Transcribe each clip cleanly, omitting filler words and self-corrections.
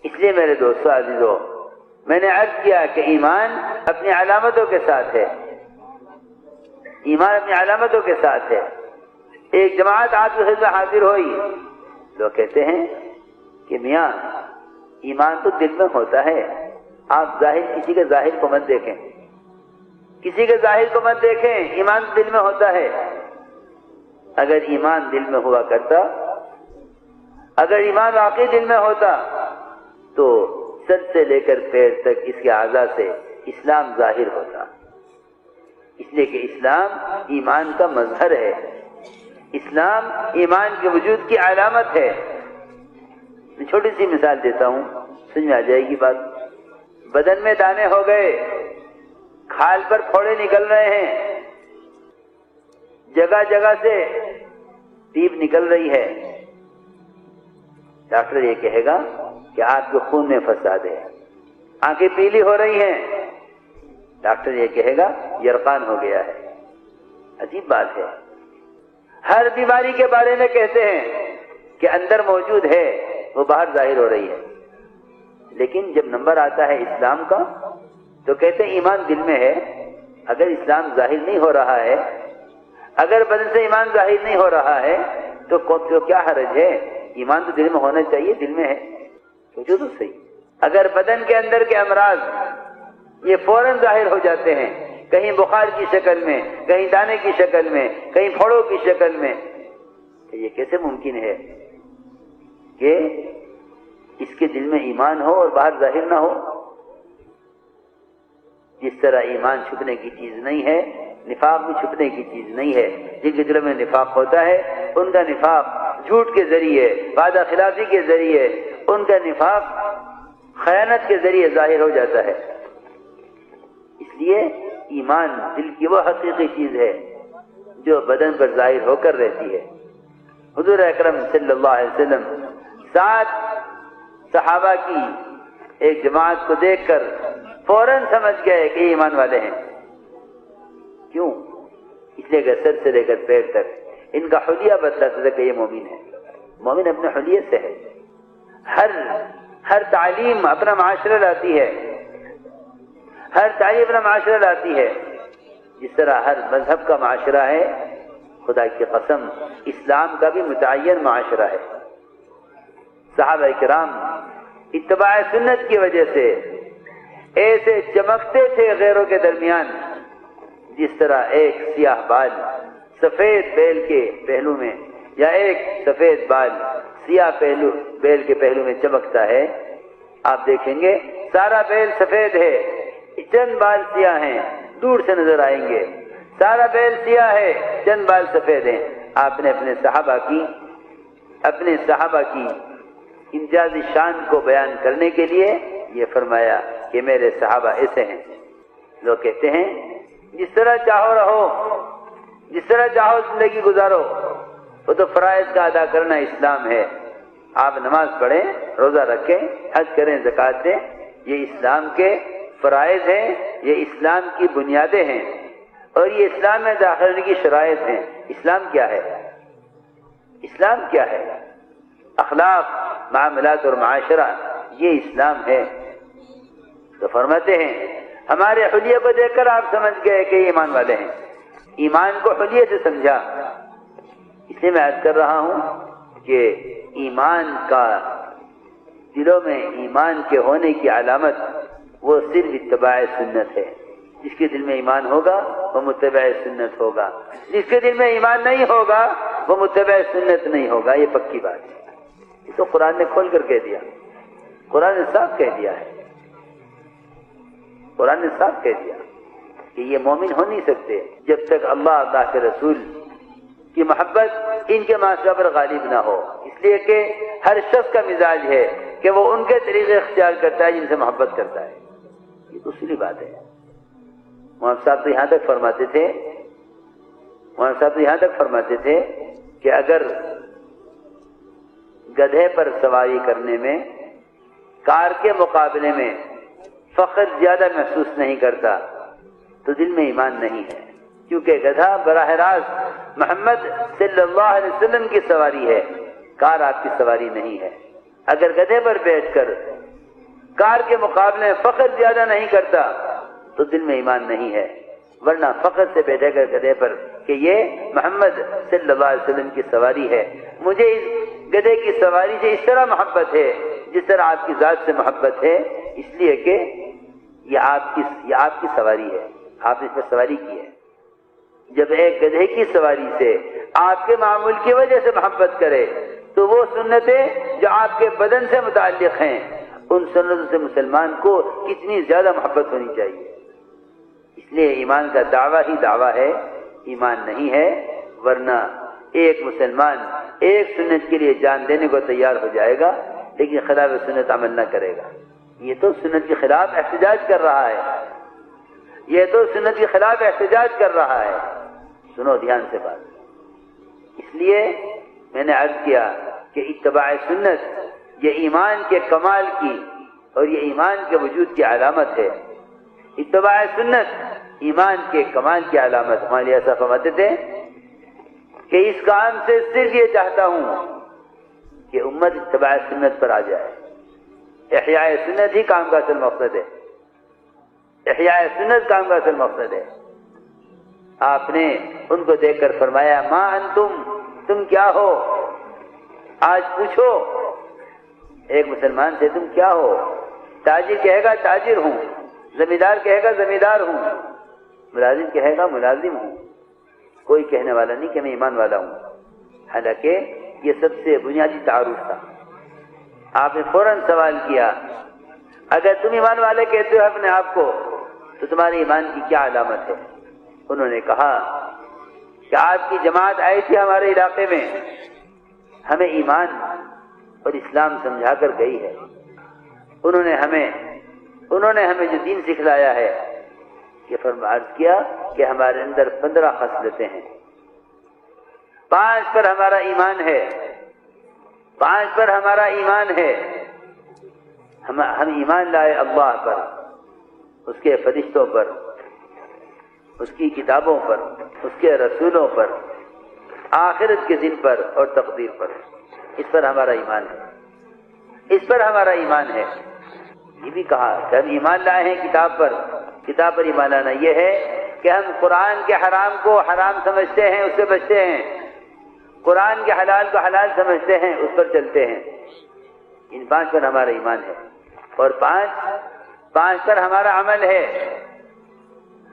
اس لیے میرے دوستو عزیزو، میں نے عرض کیا کہ ایمان اپنی علامتوں کے ساتھ ہے، ایمان اپنی علامتوں کے ساتھ ہے۔ ایک جماعت آپ کی خدمت حاضر ہوئی، لوگ کہتے ہیں کہ میاں ایمان تو دل میں ہوتا ہے، آپ کسی کے ظاہر کو مت دیکھیں، کسی کے ظاہر کو مت دیکھیں، ایمان دل میں ہوتا ہے۔ اگر ایمان دل میں ہوا کرتا، اگر ایمان واقعی دل میں ہوتا تو سر سے لے کر پیر تک اس کے اعضاء سے اسلام ظاہر ہوتا، اس لیے کہ اسلام ایمان کا مظہر ہے، اسلام ایمان کے وجود کی علامت ہے۔ میں چھوٹی سی مثال دیتا ہوں، سمجھ میں آ جائے گی بات۔ بدن میں دانے ہو گئے، کھال پر پھوڑے نکل رہے ہیں، جگہ جگہ سے ٹیپ نکل رہی ہے، ڈاکٹر یہ کہے گا کہ آپ کے خون میں فساد ہے۔ آنکھیں پیلی ہو رہی ہیں، ڈاکٹر یہ کہے گا یرقان ہو گیا ہے۔ عجیب بات ہے، ہر بیماری کے بارے میں کہتے ہیں کہ اندر موجود ہے، وہ باہر ظاہر ہو رہی ہے، لیکن جب نمبر آتا ہے اسلام کا تو کہتے ہیں ایمان دل میں ہے۔ اگر اسلام ظاہر نہیں ہو رہا ہے، اگر بدن سے ایمان ظاہر نہیں ہو رہا ہے تو کیا حرج ہے؟ ایمان تو دل میں ہونا چاہیے، دل میں ہے، سوچو تو صحیح۔ اگر بدن کے اندر کے امراض یہ فوراً ظاہر ہو جاتے ہیں، کہیں بخار کی شکل میں، کہیں دانے کی شکل میں، کہیں پھوڑوں کی شکل میں، تو یہ کیسے ممکن ہے کہ اس کے دل میں ایمان ہو اور باہر ظاہر نہ ہو؟ جس طرح ایمان چھپنے کی چیز نہیں ہے، نفاق بھی چھپنے کی چیز نہیں ہے۔ جن کے دل میں نفاق ہوتا ہے ان کا نفاق جھوٹ کے ذریعے، وعدہ خلافی کے ذریعے، ان کا نفاق خیانت کے ذریعے ظاہر ہو جاتا ہے۔ اس لیے ایمان دل کی وہ حقیقی چیز ہے جو بدن پر ظاہر ہو کر رہتی ہے۔ حضور اکرم صلی اللہ علیہ وسلم 7 صحابہ کی ایک جماعت کو دیکھ کر فوراً سمجھ گئے کہ یہ ایمان والے ہیں۔ کیوں؟ اس لیے کہ سر سے لے کر پیر تک ان کا حلیہ بتلاتا تھا کہ یہ مومن ہے۔ مومن اپنے حلیے سے ہے، ہر تعلیم اپنا معاشرہ لاتی ہے، ہر تعلیم اپنا معاشرہ لاتی ہے۔ جس طرح ہر مذہب کا معاشرہ ہے، خدا کی قسم اسلام کا بھی متعین معاشرہ ہے۔ صحابہ کرام اتباع سنت کی وجہ سے ایسے چمکتے تھے غیروں کے درمیان، جس طرح ایک سیاہ بال سفید بیل کے پہلو میں یا ایک سفید بال سیاہ بیل کے پہلو میں چمکتا ہے۔ آپ دیکھیں گے سارا بیل سفید ہے، چند بال سیاہ ہیں، دور سے نظر آئیں گے۔ سارا بیل سیاہ ہے، چند بال سفید ہیں۔ آپ نے اپنے صحابہ کی امتیازی شان کو بیان کرنے کے لیے یہ فرمایا کہ میرے صحابہ ایسے ہیں۔ لوگ کہتے ہیں جس طرح چاہو رہو، جس طرح چاہو زندگی گزارو، وہ تو فرائض کا ادا کرنا اسلام ہے۔ آپ نماز پڑھیں، روزہ رکھیں، حج کریں، زکوٰۃ دیں، یہ اسلام کے فرائض ہیں، یہ اسلام کی بنیادیں ہیں، اور یہ اسلام میں داخلے کی شرائط ہیں۔ اسلام کیا ہے؟ اسلام کیا ہے؟ اخلاق، معاملات اور معاشرہ، یہ اسلام ہے۔ تو فرماتے ہیں ہمارے حلیے کو دیکھ کر آپ سمجھ گئے کہ یہ ایمان والے ہیں۔ ایمان کو حلیے سے سمجھا۔ اس لیے میں عرض کر رہا ہوں کہ ایمان کا دلوں میں ایمان کے ہونے کی علامت وہ صرف اتباع سنت ہے۔ جس کے دل میں ایمان ہوگا وہ متبع سنت ہوگا، جس کے دل میں ایمان نہیں ہوگا وہ متبع سنت نہیں ہوگا۔ یہ پکی بات ہے، یہ تو قرآن نے کھول کر کہہ دیا، قرآن نے صاف کہہ دیا ہے، قرآن نے صاف کہہ دیا کہ یہ مومن ہو نہیں سکتے جب تک اللہ کے رسول کی محبت ان کے معاشرہ پر غالب نہ ہو۔ اس لیے کہ ہر شخص کا مزاج ہے کہ وہ ان کے طریقے اختیار کرتا ہے جن سے محبت کرتا ہے۔ یہ دوسری بات ہے۔ مولانا صاحب تو یہاں تک فرماتے تھے کہ اگر گدھے پر سواری کرنے میں کار کے مقابلے میں فخر زیادہ محسوس نہیں کرتا تو دل میں ایمان نہیں ہے، کیونکہ گدھا براہ راست محمد صلی اللہ علیہ وسلم کی سواری ہے، کار آپ کی سواری نہیں ہے۔ اگر گدھے پر بیٹھ کر کار کے مقابلے میں فخر زیادہ نہیں کرتا تو دل میں ایمان نہیں ہے، ورنہ فخر سے بیٹھے گا گدھے پر کہ یہ محمد صلی اللہ علیہ وسلم کی سواری ہے، مجھے اس گدھے کی سواری سے اس طرح محبت ہے جس طرح آپ کی ذات سے محبت ہے، اس لیے کہ یہ آپ کی سواری ہے، آپ اس پر سواری کی ہے۔ جب ایک گدھے کی سواری سے آپ کے معمول کی وجہ سے محبت کرے تو وہ سنتیں جو آپ کے بدن سے متعلق ہیں ان سنتوں سے مسلمان کو کتنی زیادہ محبت ہونی چاہیے۔ اس لیے ایمان کا دعویٰ ہی دعویٰ ہے، ایمان نہیں ہے، ورنہ ایک مسلمان ایک سنت کے لیے جان دینے کو تیار ہو جائے گا لیکن خلاف سنت عمل نہ کرے گا۔ یہ تو سنت کے خلاف احتجاج کر رہا ہے، یہ تو سنت کے خلاف احتجاج کر رہا ہے۔ سنو دھیان سے بات۔ اس لیے میں نے عرض کیا کہ اتباع سنت یہ ایمان کے کمال کی اور یہ ایمان کے وجود کی علامت ہے۔ اتباع سنت ایمان کے کمال کی علامت۔ ہمارے ایسا فرماتے تھے کہ اس کام سے صرف یہ چاہتا ہوں کہ امت اتباع سنت پر آ جائے۔ احیاء سنت ہی کام کا اصل مقصد ہے، احیاء سنت کام کا اصل مقصد ہے۔ آپ نے ان کو دیکھ کر فرمایا ما انتم، تم کیا ہو؟ آج پوچھو ایک مسلمان سے تم کیا ہو؟ تاجر کہے گا تاجر ہوں، زمیندار کہے گا زمیندار ہوں، ملازم کہے گا ملازم ہوں، کوئی کہنے والا نہیں کہ میں ایمان والا ہوں، حالانکہ یہ سب سے بنیادی تعارف تھا۔ آپ نے فوراً سوال کیا اگر تم ایمان والے کہتے ہو اپنے آپ کو تو تمہارے ایمان کی کیا علامت ہے؟ انہوں نے کہا کہ آپ کی جماعت آئی تھی ہمارے علاقے میں، ہمیں ایمان اور اسلام سمجھا کر گئی ہے، انہوں نے ہمیں جو دین سکھلایا ہے یہ عرض کیا کہ ہمارے اندر 15 خصلتیں ہیں، 5 پر ہمارا ایمان ہے، 5 پر ہمارا ایمان ہے۔ ہم ایمان لائے اللہ پر، اس کے فرشتوں پر، اس کی کتابوں پر، اس کے رسولوں پر، آخرت کے دن پر اور تقدیر پر، اس پر ہمارا ایمان ہے، اس پر ہمارا ایمان ہے۔ یہ بھی کہا کہ ہم ایمان لائے ہیں کتاب پر ایمان لانا یہ ہے کہ ہم قرآن کے حرام کو حرام سمجھتے ہیں، اس سے بچتے ہیں، قرآن کے حلال کو حلال سمجھتے ہیں، اس پر چلتے ہیں۔ ان 5 پر ہمارا ایمان ہے اور 5 پر ہمارا عمل ہے۔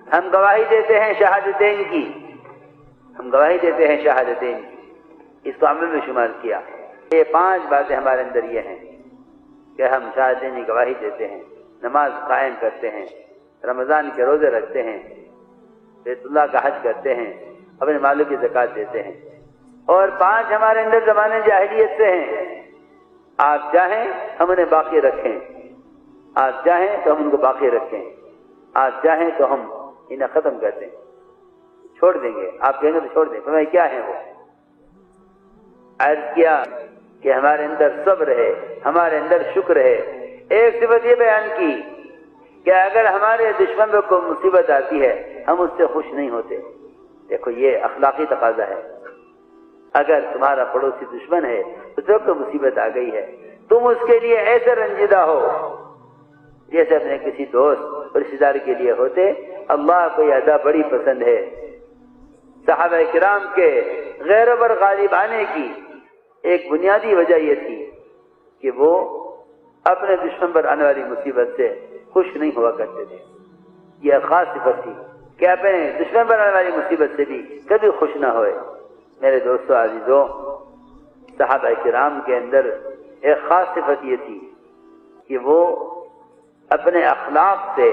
ہم گواہی دیتے ہیں شہادتین کی، ہم گواہی دیتے ہیں شہادتین کی، اس کو عمل میں شمار کیا۔ یہ 5 باتیں ہمارے اندر یہ ہیں کہ ہم شہادتین کی گواہی دیتے ہیں، نماز قائم کرتے ہیں، رمضان کے روزے رکھتے ہیں، بیت اللہ کا حج کرتے ہیں، اپنے مالوں کی زکوٰۃ دیتے ہیں، اور 5 ہمارے اندر زمانے جاہلیت سے ہیں۔ آپ چاہیں ہم انہیں باقی رکھیں، آپ چاہیں تو ہم ان کو باقی رکھیں، آپ چاہیں تو ہم انہیں ختم کر دیں، چھوڑ دیں گے، آپ کہیں گے تو چھوڑ دیں۔ فرمایا کیا ہیں وہ؟ عرض کیا کہ ہمارے اندر صبر ہے، ہمارے اندر شکر ہے۔ ایک صفت یہ بیان کی کہ اگر ہمارے دشمن پر کوئی مصیبت آتی ہے ہم اس سے خوش نہیں ہوتے۔ دیکھو یہ اخلاقی تقاضا ہے، اگر تمہارا پڑوسی دشمن ہے تو تو مصیبت آ گئی ہے، تم اس کے لیے ایسے رنجیدہ ہو جیسے اپنے کسی دوست اور رشتہ دار کے لیے ہوتے۔ اللہ کو یہ ادا بڑی پسند ہے۔ صحابہ کرام کے غیروں پر غالب آنے کی ایک بنیادی وجہ یہ تھی کہ وہ اپنے دشمن پر آنے والی مصیبت سے خوش نہیں ہوا کرتے تھے۔ یہ خاص صفت تھی کہ اپنے دشمن پر آنے والی مصیبت سے بھی کبھی خوش نہ ہوئے۔ میرے دوستو عزیزو، صحابہ کرام کے اندر ایک خاص صفت یہ تھی کہ وہ اپنے اخلاق سے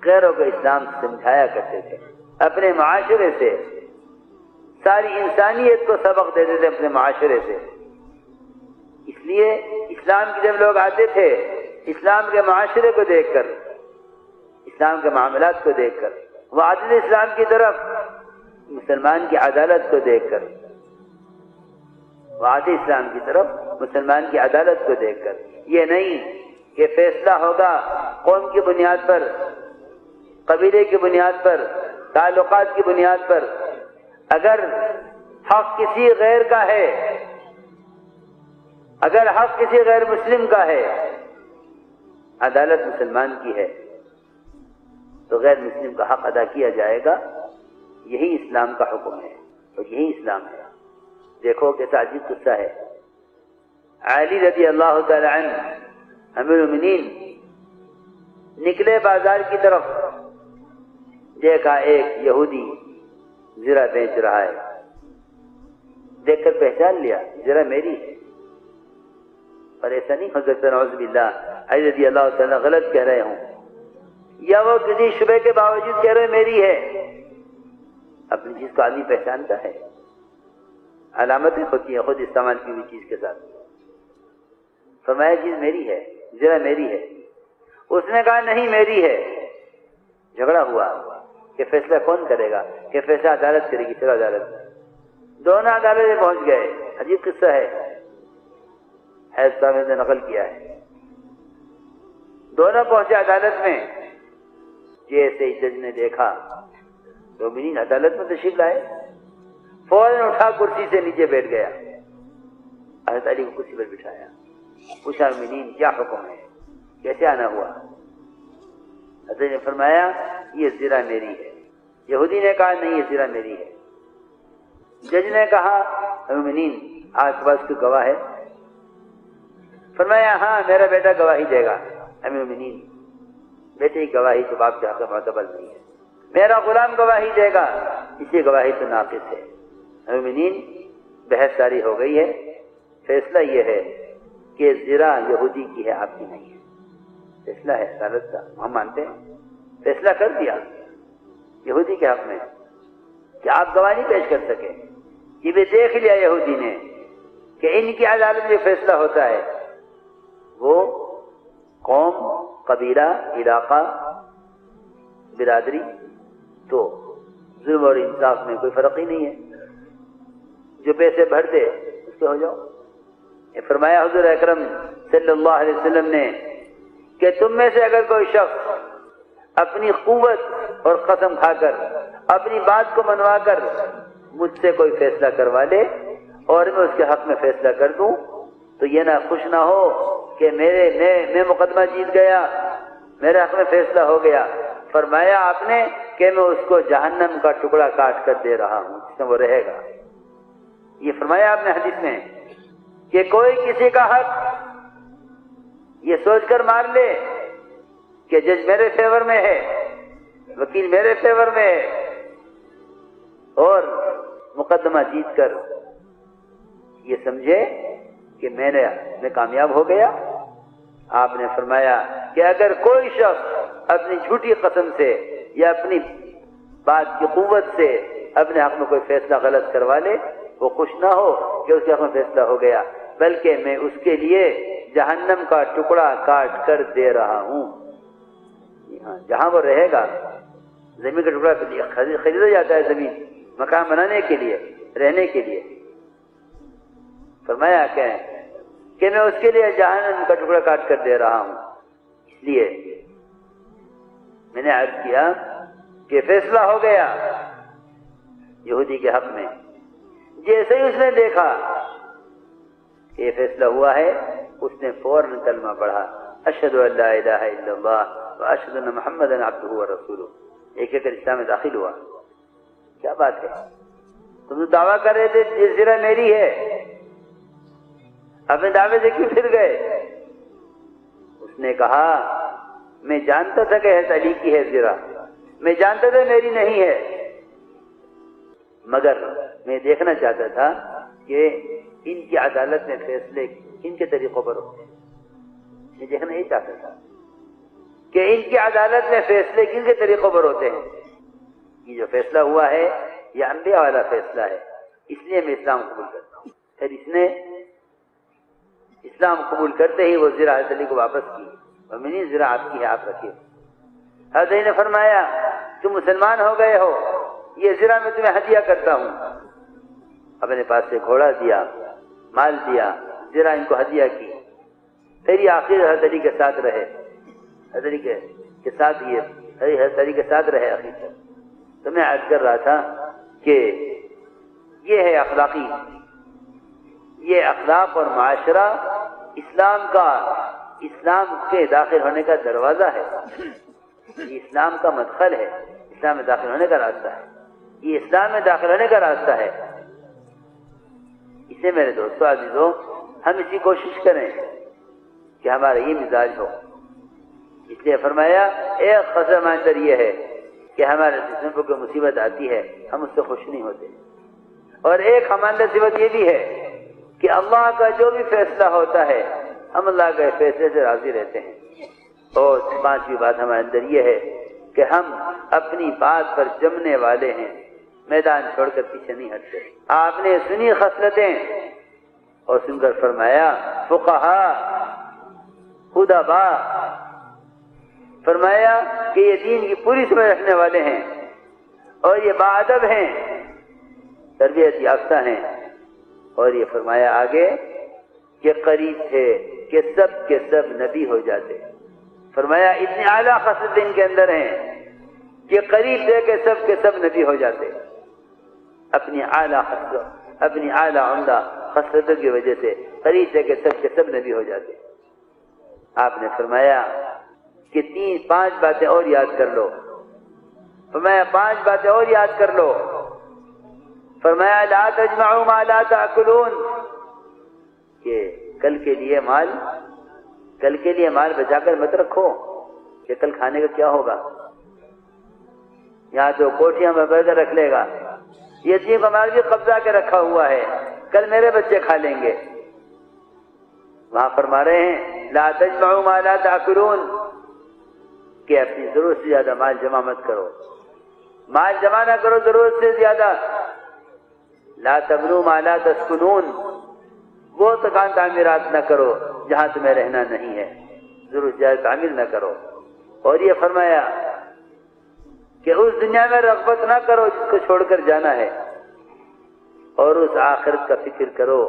غیروں کو اسلام سمجھایا کرتے تھے، اپنے معاشرے سے ساری انسانیت کو سبق دیتے تھے اپنے معاشرے سے۔ اس لیے اسلام کی جب لوگ آتے تھے اسلام کے معاشرے کو دیکھ کر، اسلام کے معاملات کو دیکھ کر، وہ عادل اسلام کی طرف، مسلمان کی عدالت کو دیکھ کر، وہ عادل اسلام کی طرف مسلمان کی عدالت کو دیکھ کر، یہ نہیں کہ فیصلہ ہوگا قوم کی بنیاد پر، قبیلے کی بنیاد پر، تعلقات کی بنیاد پر۔ اگر حق کسی غیر کا ہے، اگر حق کسی غیر مسلم کا ہے عدالت مسلمان کی ہے تو غیر مسلم کا حق ادا کیا جائے گا، یہی اسلام کا حکم ہے اور یہی اسلام ہے۔ دیکھو کیسا عجیب قصہ ہے۔ علی رضی اللہ تعالی عنہ امیر المومنین نکلے بازار کی طرف، دیکھا ایک یہودی زرہ بیچ رہا ہے، دیکھ کر پہچان لیا زرہ میری ہے۔ اور ایسا نہیں ہو سکتا نعوذ باللہ علی رضی اللہ تعالیٰ غلط کہہ رہے ہوں، یا وہ کسی شبہ کے باوجود کہہ رہے میری ہے۔ اپنی چیز کو آدمی پہچانتا ہے، علامتیں ہوتی ہیں خود استعمال کی ہوئی چیز کے ساتھ۔ فرمایا چیز میری ہے، زرہ میری ہے۔ اس نے کہا نہیں میری ہے۔ جھگڑا ہوا کہ فیصلہ کون کرے گا، کہ فیصلہ عدالت کرے گی، چلو عدالت۔ دونوں عدالت میں پہنچ گئے۔ عجیب قصہ ہے، حیض صاحب نے نقل کیا ہے۔ دونوں پہنچے عدالت میں، جیسے ہی جج نے دیکھا مومنین عدالت میں تشریف لائے، فوراً اٹھا کرسی سے نیچے بیٹھ گیا، حضرت علی کو کرسی پر بٹھایا، پوچھا مومنین کیا حکم ہے، کیسے آنا ہوا؟ حضرت نے فرمایا یہ زرہ میری ہے۔ یہودی نے کہا نہیں یہ زرہ میری ہے۔ جج نے کہا مومنین آپ کے پاس کوئی گواہ ہے؟ فرمایا ہاں میرا بیٹا گواہی دے گا۔ امیر المومنین بیٹے کی گواہی تو باپ کے حق میں معتبر نہیں ہے، میرا غلام گواہی دے گا، اسی گواہی تو ناقص ہے۔ امیر المومنین بحث ساری ہو گئی ہے، فیصلہ یہ ہے کہ زرہ یہودی کی ہے، آپ کی نہیں ہے۔ فیصلہ ہے عدالت کا، ہم مانتے ہیں، فیصلہ کر دیا یہودی کے حق میں کہ آپ گواہ نہیں پیش کر سکے۔ یہ بھی دیکھ لیا یہودی نے کہ ان کی عدالت میں فیصلہ ہوتا ہے، وہ قوم، قبیلہ، علاقہ، برادری، تو ظلم اور انصاف میں کوئی فرق ہی نہیں ہے، جو پیسے بھر دے اس کے ہو جاؤ۔ یہ فرمایا حضور اکرم صلی اللہ علیہ وسلم نے کہ تم میں سے اگر کوئی شخص اپنی قوت اور قسم کھا کر اپنی بات کو منوا کر مجھ سے کوئی فیصلہ کروا لے اور میں اس کے حق میں فیصلہ کر دوں تو یہ نہ خوش نہ ہو کہ میں مقدمہ جیت گیا، میرے حق میں فیصلہ ہو گیا۔ فرمایا آپ نے کہ میں اس کو جہنم کا ٹکڑا کاٹ کر دے رہا ہوں جس میں وہ رہے گا۔ یہ فرمایا آپ نے حدیث میں کہ کوئی کسی کا حق یہ سوچ کر مار لے کہ جج میرے فیور میں ہے، وکیل میرے فیور میں ہے، اور مقدمہ جیت کر یہ سمجھے کہ میں کامیاب ہو گیا۔ آپ نے فرمایا کہ اگر کوئی شخص اپنی جھوٹی قسم سے یا اپنی بات کی قوت سے اپنے حق میں کوئی فیصلہ غلط کروا لے، وہ خوش نہ ہو کہ اس کے حق میں فیصلہ ہو گیا، بلکہ میں اس کے لیے جہنم کا ٹکڑا کاٹ کر دے رہا ہوں۔ جہاں وہ رہے گا، زمین کا ٹکڑا خریدا جاتا ہے، زمین مکان بنانے کے لیے، رہنے کے لیے۔ فرمایا کہ میں اس کے لیے جہنم کا ٹکڑا کاٹ کر دے رہا ہوں۔ اس لیے میں نے عرض کیا کہ فیصلہ ہو گیا یہودی کے حق میں۔ جیسے ہی اس نے دیکھا کہ یہ فیصلہ ہوا ہے، اس نے فوراً کلمہ پڑھا، اشہد ان لا الہ الا اللہ واشہد ان محمدا عبدہ ورسولہ، ایک ایک اسلام میں داخل ہوا۔ کیا بات ہے، تم تو دعویٰ کر رہے تھے یہ زرہ میری ہے، اپنے دعوے سے کیوں پھر گئے؟ اس نے کہا میں جانتا تھا کہ حضرت علی کی ہے زرہ، میں جانتا تھا میری نہیں ہے، مگر میں دیکھنا چاہتا تھا کہ ان کی عدالت میں فیصلے کن کے طریقوں پر ہوتے ہیں۔ میں دیکھنا یہ چاہتا تھا کہ ان کی عدالت میں فیصلے کن کے طریقوں پر ہوتے ہیں۔ یہ جو فیصلہ ہوا ہے یہ انبیاء والا فیصلہ ہے، اس لیے میں اسلام قبول کرتا ہوں۔ پھر اس نے اسلام قبول کرتے ہی وہ زرہ حضرت علی کو واپس کی، اور منی زرہ آپ کی ہے، آپ رکھیے۔ حضرت علی نے فرمایا تم مسلمان ہو گئے ہو، یہ زرہ میں تمہیں ہدیہ کرتا ہوں۔ اپنے پاس سے گھوڑا دیا، مال دیا، زرہ ان کو ہدیہ کی۔ پھر یہ آخر حضرت علی کے ساتھ رہے، حضرت علی کے ساتھ حضرت علی کے ساتھ رہے آخر تک۔ تو میں عرض کر رہا تھا کہ یہ ہے اخلاقی، یہ اخلاق اور معاشرہ اسلام کا اسلام کے داخل ہونے کا دروازہ ہے، یہ اسلام کا مدخل ہے، اسلام میں داخل ہونے کا راستہ ہے، یہ اسلام میں داخل ہونے کا راستہ ہے۔ اسے میرے دوستو عزیزوں، ہم اسی کوشش کریں کہ ہمارا یہ مزاج ہو۔ اس لیے فرمایا ایک خطرہ ہمارے اندر یہ ہے کہ ہمارے جسم کو کوئی مصیبت آتی ہے ہم اس سے خوش نہیں ہوتے، اور ایک ہمارے اندر صفت یہ بھی ہے کہ اللہ کا جو بھی فیصلہ ہوتا ہے ہم اللہ کے فیصلے سے راضی رہتے ہیں۔ اور پانچویں بات ہمارے اندر یہ ہے کہ ہم اپنی بات پر جمنے والے ہیں، میدان چھوڑ کر پیچھے نہیں ہٹتے۔ آپ نے سنی خصلتیں اور سن کر فرمایا فقہا خدبا، فرمایا کہ یہ دین کی پوری سمجھ رکھنے والے ہیں اور یہ باادب ہیں، تربیت یافتہ ہیں، اور یہ فرمایا آگے کہ قریب تھے کہ سب کے سب نبی ہو جاتے۔ فرمایا اتنی اعلیٰ خصلت ان کے اندر ہیں کہ قریب تھے کہ سب کے سب نبی ہو جاتے، اپنی اعلیٰ خصلت، اپنی اعلیٰ عمدہ خصلتوں کی وجہ سے قریب تھے کہ سب کے سب نبی ہو جاتے۔ آپ نے فرمایا کہ پانچ باتیں اور یاد کر لو، فرمایا پانچ باتیں اور یاد کر لو، فرمایا لا تجمعوا ما لا تأکلون، کہ کل کے لیے مال بچا کر مت رکھو کہ کل کھانے کا کیا ہوگا۔ یہاں تو کوٹھیاں میں برگر رکھ لے گا، یتیم کا مال بھی قبضہ کے رکھا ہوا ہے، کل میرے بچے کھا لیں گے۔ وہاں فرما رہے ہیں لا تجمعوا ما لا تأکلون، کہ اپنی ضرورت سے زیادہ مال جمع مت کرو، مال جمع نہ کرو ضرورت سے زیادہ۔ لا تبنوا ما لا تسکنون، وہ مکان تعمیرات نہ کرو جہاں تمہیں رہنا نہیں ہے، ضرورت سے زیادہ تعمیر نہ کرو۔ اور یہ فرمایا کہ اس دنیا میں رغبت نہ کرو جس کو چھوڑ کر جانا ہے، اور اس آخرت کا فکر کرو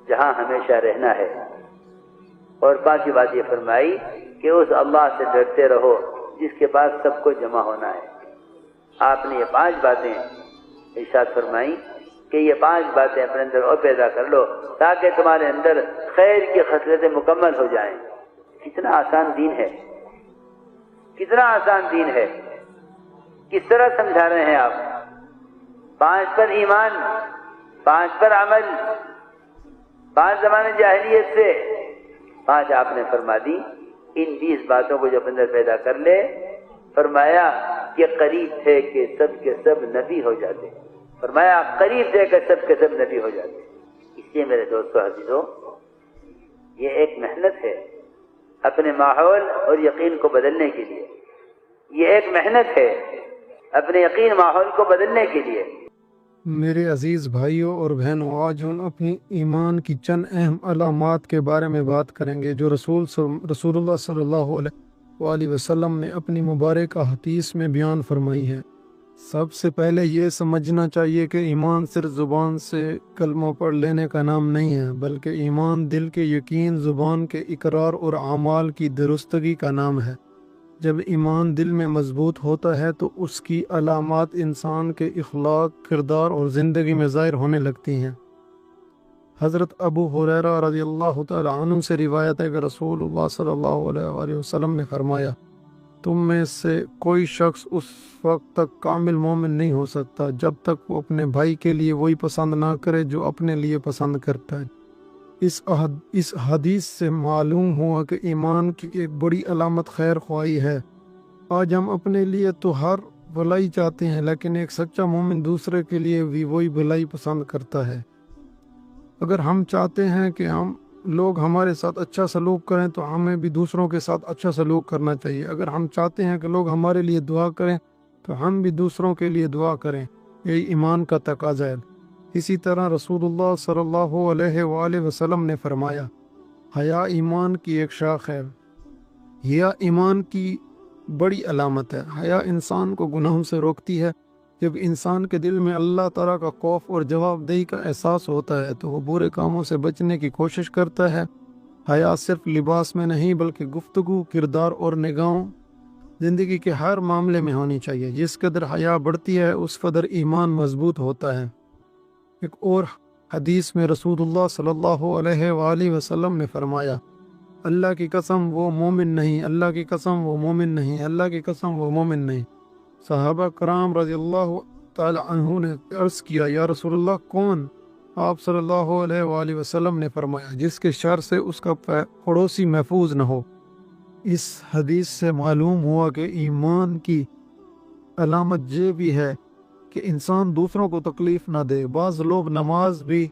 جہاں ہمیشہ رہنا ہے۔ اور پانچویں بات یہ فرمائی کہ اس اللہ سے ڈرتے رہو جس کے پاس سب کو جمع ہونا ہے۔ آپ نے یہ پانچ باتیں ارشاد فرمائی کہ یہ پانچ باتیں اپنے اندر اور پیدا کر لو تاکہ تمہارے اندر خیر کی خصلتیں مکمل ہو جائیں۔ کتنا آسان دین ہے، کتنا آسان دین ہے، کس طرح سمجھا رہے ہیں آپ؟ 5 پر ایمان، 5 پر عمل، 5 زمانے جاہلیت سے، 5 آپ نے فرما دی۔ ان 20 باتوں کو جب اندر پیدا کر لے، فرمایا کہ قریب تھے کہ سب کے سب نبی ہو جاتے، فرمایا قریب تھے کہ سب کے سب نبی ہو جاتے۔ اس لیے میرے دوستو عزیزو، یہ ایک محنت ہے اپنے ماحول اور یقین کو بدلنے کے لیے، یہ ایک محنت ہے اپنے یقین ماحول کو بدلنے کے لیے۔ میرے عزیز بھائیوں اور بہنوں، آج ہم اپنی ایمان کی چند اہم علامات کے بارے میں بات کریں گے جو رسول اللہ صلی اللہ علیہ وآلہ وسلم نے اپنی مبارکہ حدیث میں بیان فرمائی ہے۔ سب سے پہلے یہ سمجھنا چاہیے کہ ایمان صرف زبان سے کلمہ پڑھ لینے کا نام نہیں ہے، بلکہ ایمان دل کے یقین، زبان کے اقرار اور اعمال کی درستگی کا نام ہے۔ جب ایمان دل میں مضبوط ہوتا ہے تو اس کی علامات انسان کے اخلاق، کردار اور زندگی میں ظاہر ہونے لگتی ہیں۔ حضرت ابو ہریرہ رضی اللہ تعالی عنہ سے روایت ہے کہ رسول اللہ صلی اللہ علیہ وآلہ وسلم نے فرمایا، تم میں سے کوئی شخص اس وقت تک کامل مومن نہیں ہو سکتا جب تک وہ اپنے بھائی کے لیے وہی پسند نہ کرے جو اپنے لیے پسند کرتا ہے۔ اس حدیث سے معلوم ہوا کہ ایمان کی ایک بڑی علامت خیر خواہی ہے۔ آج ہم اپنے لیے تو ہر بھلائی چاہتے ہیں، لیکن ایک سچا مومن دوسرے کے لیے بھی وہی بھلائی پسند کرتا ہے۔ اگر ہم چاہتے ہیں کہ لوگ ہمارے ساتھ اچھا سلوک کریں تو ہمیں بھی دوسروں کے ساتھ اچھا سلوک کرنا چاہیے۔ اگر ہم چاہتے ہیں کہ لوگ ہمارے لیے دعا کریں تو ہم بھی دوسروں کے لیے دعا کریں، یہی ایمان کا تقاضا ہے۔ اسی طرح رسول اللہ صلی اللہ علیہ وآلہ وسلم نے فرمایا، حیا ایمان کی ایک شاخ ہے۔ حیا ایمان کی بڑی علامت ہے۔ حیا انسان کو گناہوں سے روکتی ہے۔ جب انسان کے دل میں اللہ تعالیٰ کا خوف اور جواب دہی کا احساس ہوتا ہے تو وہ برے کاموں سے بچنے کی کوشش کرتا ہے۔ حیا صرف لباس میں نہیں بلکہ گفتگو، کردار اور نگاہوں، زندگی کے ہر معاملے میں ہونی چاہیے۔ جس قدر حیا بڑھتی ہے اس قدر ایمان مضبوط ہوتا ہے۔ ایک اور حدیث میں رسول اللہ صلی اللہ علیہ وآلہ وسلم نے فرمایا، اللہ کی قسم وہ مومن نہیں، اللہ کی قسم وہ مومن نہیں، اللہ کی قسم وہ مومن نہیں۔ صحابہ کرام رضی اللہ تعالی عنہ نے عرض کیا یا رسول اللہ کون؟ آپ صلی اللہ علیہ وآلہ وسلم نے فرمایا جس کے شر سے اس کا پڑوسی محفوظ نہ ہو۔ اس حدیث سے معلوم ہوا کہ ایمان کی علامت یہ بھی ہے کہ انسان دوسروں کو تکلیف نہ دے۔ بعض لوگ نماز بھی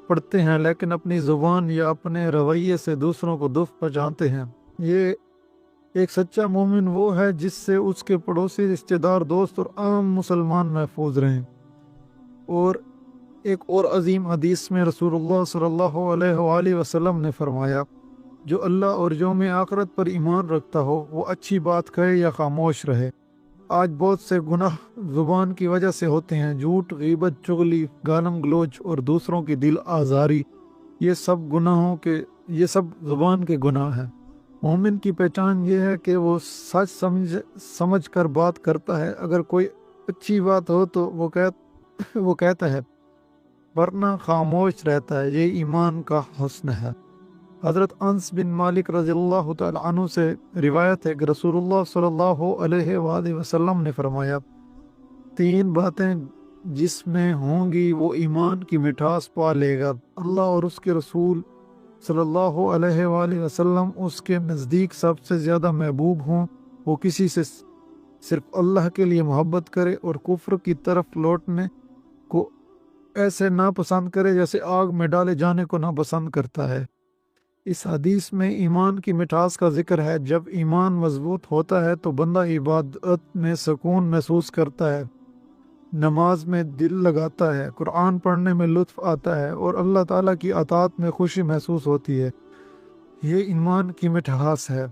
پڑھتے ہیں لیکن اپنی زبان یا اپنے رویے سے دوسروں کو دکھ پہنچاتے ہیں۔ یہ ایک سچا مومن وہ ہے جس سے اس کے پڑوسی، رشتہ دار، دوست اور عام مسلمان محفوظ رہیں۔ اور ایک اور عظیم حدیث میں رسول اللہ صلی اللہ علیہ وآلہ وسلم نے فرمایا جو اللہ اور یوم آخرت پر ایمان رکھتا ہو وہ اچھی بات کہے یا خاموش رہے۔ آج بہت سے گناہ زبان کی وجہ سے ہوتے ہیں، جھوٹ، غیبت، چغلی، گالم گلوچ اور دوسروں کی دل آزاری، یہ سب زبان کے گناہ ہیں۔ مومن کی پہچان یہ ہے کہ وہ سچ سمجھ کر بات کرتا ہے، اگر کوئی اچھی بات ہو تو وہ کہتا ہے ورنہ خاموش رہتا ہے، یہ ایمان کا حسن ہے۔ حضرت انس بن مالک رضی اللہ تعالی عنہ سے روایت ہے کہ رسول اللہ صلی اللہ علیہ وآلہ وسلم نے فرمایا 3 باتیں جس میں ہوں گی وہ ایمان کی مٹھاس پا لے گا، اللہ اور اس کے رسول صلی اللہ علیہ وآلہ وسلم اس کے نزدیک سب سے زیادہ محبوب ہوں، وہ کسی سے صرف اللہ کے لیے محبت کرے اور کفر کی طرف لوٹنے کو ایسے نہ پسند کرے جیسے آگ میں ڈالے جانے کو نہ پسند کرتا ہے۔ اس حدیث میں ایمان کی مٹھاس کا ذکر ہے۔ جب ایمان مضبوط ہوتا ہے تو بندہ عبادت میں سکون محسوس کرتا ہے، نماز میں دل لگاتا ہے، قرآن پڑھنے میں لطف آتا ہے اور اللہ تعالیٰ کی اطاعت میں خوشی محسوس ہوتی ہے۔ یہ ایمان کی مٹھاس ہے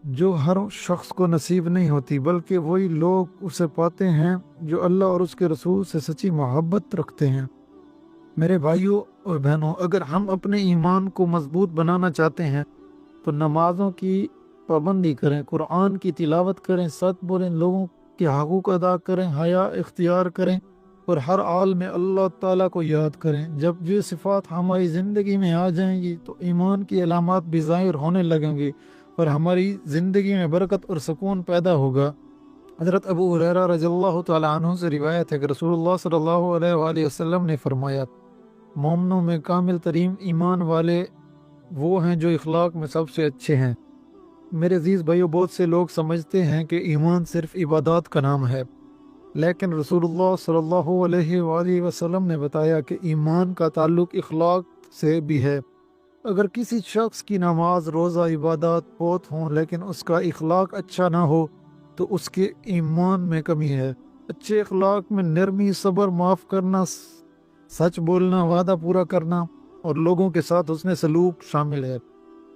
جو ہر شخص کو نصیب نہیں ہوتی، بلکہ وہی لوگ اسے پاتے ہیں جو اللہ اور اس کے رسول سے سچی محبت رکھتے ہیں۔ میرے بھائیوں اور بہنوں، اگر ہم اپنے ایمان کو مضبوط بنانا چاہتے ہیں تو نمازوں کی پابندی کریں، قرآن کی تلاوت کریں، سچ بولیں، لوگوں کے حقوق ادا کریں، حیا اختیار کریں اور ہر حال میں اللہ تعالیٰ کو یاد کریں۔ جب یہ صفات ہماری زندگی میں آ جائیں گی تو ایمان کی علامات بھی ظاہر ہونے لگیں گی اور ہماری زندگی میں برکت اور سکون پیدا ہوگا۔ حضرت ابو ہریرہ رضی اللہ تعالیٰ عنہ سے روایت ہے کہ رسول اللہ صلی اللہ علیہ وآلہ وسلم نے فرمایا مومنوں میں کامل ترین ایمان والے وہ ہیں جو اخلاق میں سب سے اچھے ہیں۔ میرے عزیز بھائیو، بہت سے لوگ سمجھتے ہیں کہ ایمان صرف عبادات کا نام ہے، لیکن رسول اللہ صلی اللہ علیہ وآلہ وسلم نے بتایا کہ ایمان کا تعلق اخلاق سے بھی ہے۔ اگر کسی شخص کی نماز، روزہ، عبادات بہت ہوں لیکن اس کا اخلاق اچھا نہ ہو تو اس کے ایمان میں کمی ہے۔ اچھے اخلاق میں نرمی، صبر، معاف کرنا، سچ بولنا، وعدہ پورا کرنا اور لوگوں کے ساتھ حسن سلوک شامل ہے۔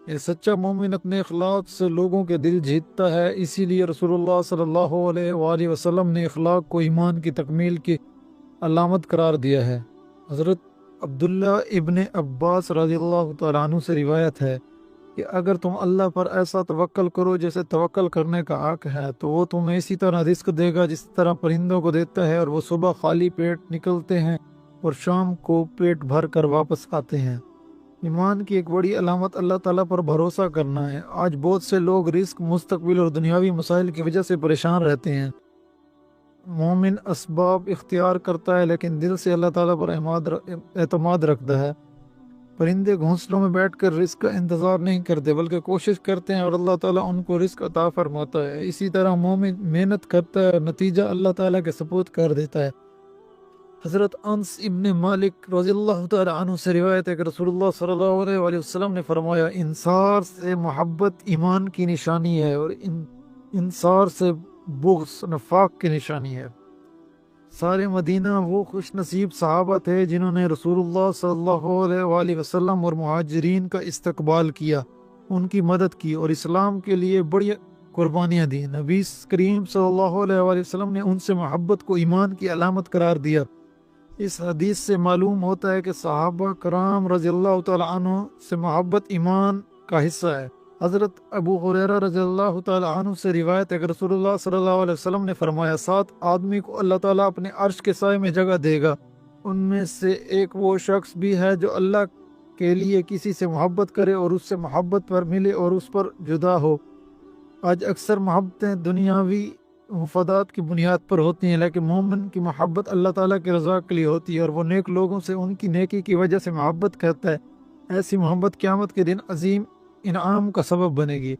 یہ سچا مومن اپنے اخلاق سے لوگوں کے دل جیتتا ہے، اسی لیے رسول اللہ صلی اللہ علیہ وآلہ وسلم نے اخلاق کو ایمان کی تکمیل کی علامت قرار دیا ہے۔ حضرت عبداللہ ابن عباس رضی اللہ تعالیٰ عنہ سے روایت ہے کہ اگر تم اللہ پر ایسا توکل کرو جیسے توکل کرنے کا حق ہے تو وہ تمہیں اسی طرح رزق دے گا جس طرح پرندوں کو دیتا ہے، اور وہ صبح خالی پیٹ نکلتے ہیں اور شام کو پیٹ بھر کر واپس آتے ہیں۔ ایمان کی ایک بڑی علامت اللہ تعالیٰ پر بھروسہ کرنا ہے۔ آج بہت سے لوگ رزق، مستقبل اور دنیاوی مسائل کی وجہ سے پریشان رہتے ہیں۔ مومن اسباب اختیار کرتا ہے لیکن دل سے اللہ تعالیٰ پر اعتماد رکھتا ہے۔ پرندے گھونسلوں میں بیٹھ کر رزق کا انتظار نہیں کرتے بلکہ کوشش کرتے ہیں اور اللہ تعالیٰ ان کو رزق عطا فرماتا ہے۔ اسی طرح مومن محنت کرتا ہے اور نتیجہ اللہ تعالیٰ کے سپرد کر دیتا ہے۔ حضرت انس ابن مالک رضی اللہ تعالی عنہ سے روایت ہے کہ رسول اللہ صلی اللہ علیہ وآلہ وسلم نے فرمایا انصار سے محبت ایمان کی نشانی ہے اور انصار سے بغض نفاق کی نشانی ہے۔ سارے مدینہ وہ خوش نصیب صحابہ تھے جنہوں نے رسول اللہ صلی اللہ علیہ وآلہ وسلم اور مہاجرین کا استقبال کیا، ان کی مدد کی اور اسلام کے لیے بڑی قربانیاں دی۔ نبی کریم صلی اللہ علیہ وآلہ وسلم نے ان سے محبت کو ایمان کی علامت قرار دیا۔ اس حدیث سے معلوم ہوتا ہے کہ صحابہ کرام رضی اللہ تعالی عنہ سے محبت ایمان کا حصہ ہے۔ حضرت ابو ہریرہ رضی اللہ تعالی عنہ سے روایت ہے کہ رسول اللہ صلی اللہ علیہ وسلم نے فرمایا 7 آدمی کو اللہ تعالیٰ اپنے عرش کے سائے میں جگہ دے گا، ان میں سے ایک وہ شخص بھی ہے جو اللہ کے لیے کسی سے محبت کرے اور اس سے محبت پر ملے اور اس پر جدا ہو۔ آج اکثر محبتیں دنیاوی مفادات کی بنیاد پر ہوتی ہیں، لیکن مومن کی محبت اللہ تعالیٰ کی رضا کے لیے ہوتی ہے اور وہ نیک لوگوں سے ان کی نیکی کی وجہ سے محبت کرتا ہے۔ ایسی محبت قیامت کے دن عظیم انعام کا سبب بنے گی۔